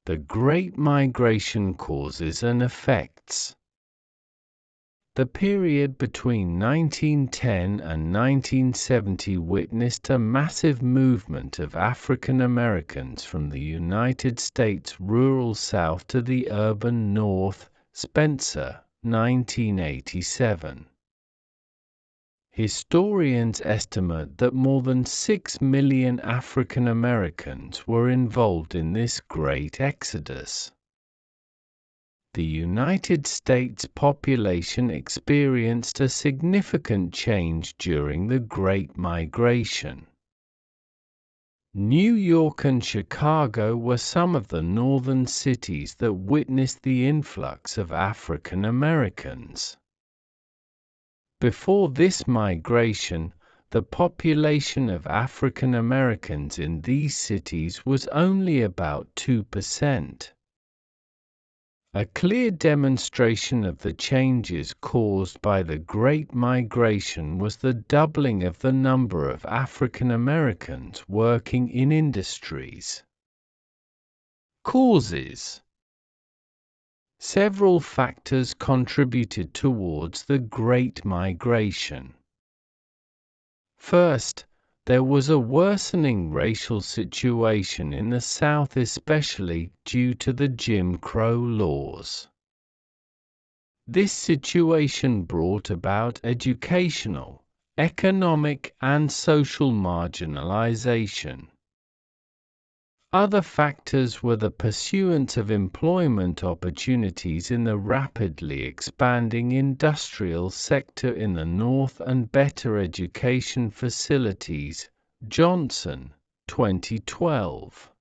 The Great Migration Causes and Effects. The period between 1910 and 1970 witnessed a massive movement of African Americans from the United States rural South to the urban North. Spencer, 1987. Historians estimate that more than 6 million African Americans were involved in this great exodus. The United States population experienced a significant change during the Great Migration. New York and Chicago were some of the northern cities that witnessed the influx of African Americans. Before this migration, the population of African Americans in these cities was only about 2%. A clear demonstration of the changes caused by the Great Migration was the doubling of the number of African Americans working in industries. Causes. Several factors contributed towards the Great Migration. First, there was a worsening racial situation in the South, especially due to the Jim Crow laws. This situation brought about educational, economic, and social marginalization. Other factors were the pursuit of employment opportunities in the rapidly expanding industrial sector in the North and better education facilities. Johnson, 2012.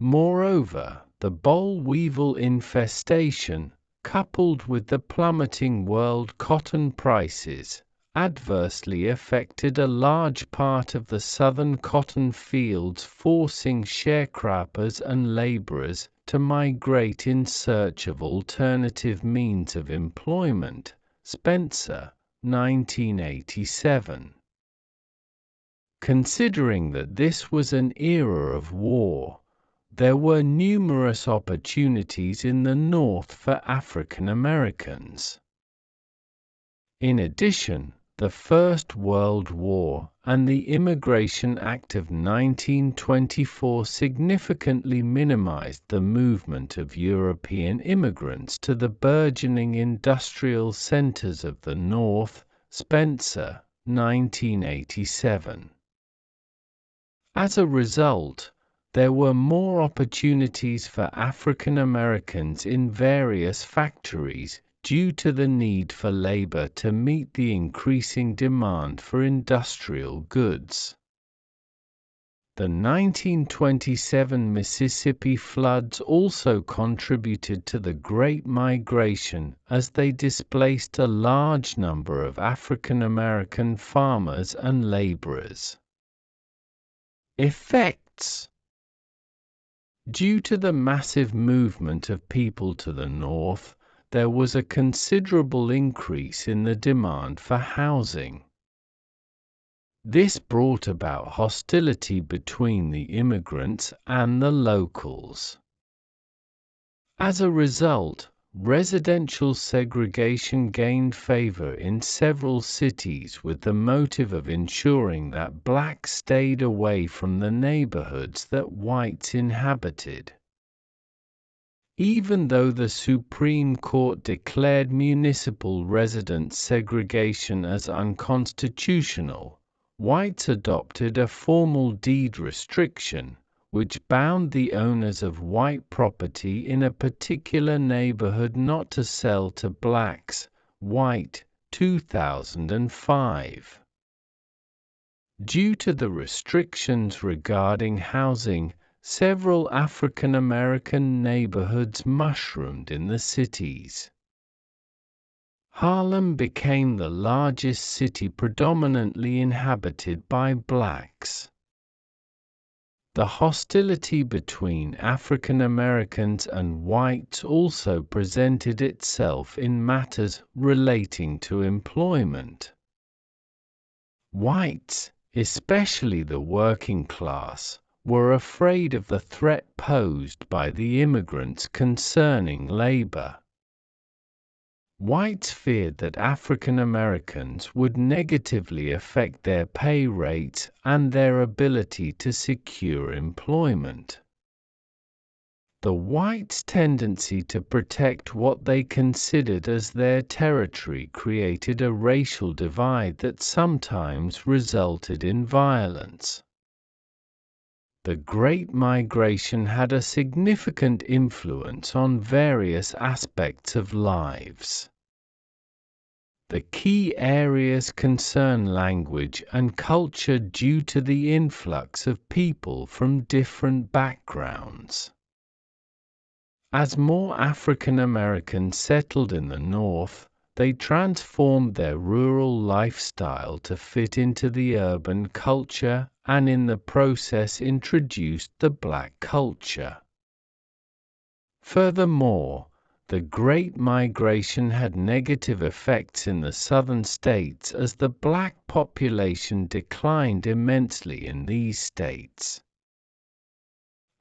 Moreover, the boll weevil infestation, coupled with the plummeting world cotton prices, adversely affected a large part of the southern cotton fields, forcing sharecroppers and laborers to migrate in search of alternative means of employment. Spencer, 1987. Considering that this was an era of war, there were numerous opportunities in the North for African Americans. In addition, the First World War and the Immigration Act of 1924 significantly minimized the movement of European immigrants to the burgeoning industrial centers of the North. Spencer, 1987. As a result, there were more opportunities for African Americans in various factories, due to the need for labor to meet the increasing demand for industrial goods. The 1927 Mississippi floods also contributed to the Great Migration, as they displaced a large number of African American farmers and laborers. Effects. Due to the massive movement of people to the north, there was a considerable increase in the demand for housing. This brought about hostility between the immigrants and the locals. As a result, residential segregation gained favor in several cities with the motive of ensuring that blacks stayed away from the neighborhoods that whites inhabited. Even though the Supreme Court declared municipal residence segregation as unconstitutional, whites adopted a formal deed restriction, which bound the owners of white property in a particular neighborhood not to sell to blacks. White, 2005. Due to the restrictions regarding housing, several African American neighborhoods mushroomed in the cities. Harlem became the largest city predominantly inhabited by blacks. The hostility between African Americans and whites also presented itself in matters relating to employment. Whites, especially the working class, were afraid of the threat posed by the immigrants concerning labor. Whites feared that African Americans would negatively affect their pay rates and their ability to secure employment. The whites' tendency to protect what they considered as their territory created a racial divide that sometimes resulted in violence. The Great Migration had a significant influence on various aspects of lives. The key areas concern language and culture due to the influx of people from different backgrounds. As more African Americans settled in the North, they transformed their rural lifestyle to fit into the urban culture and in the process introduced the black culture. Furthermore, the Great Migration had negative effects in the southern states as the black population declined immensely in these states.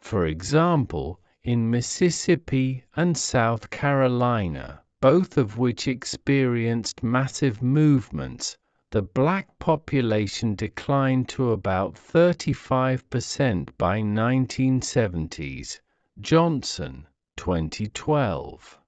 For example, in Mississippi and South Carolina, both of which experienced massive movements, the black population declined to about 35% by 1970s. Johnson, 2012.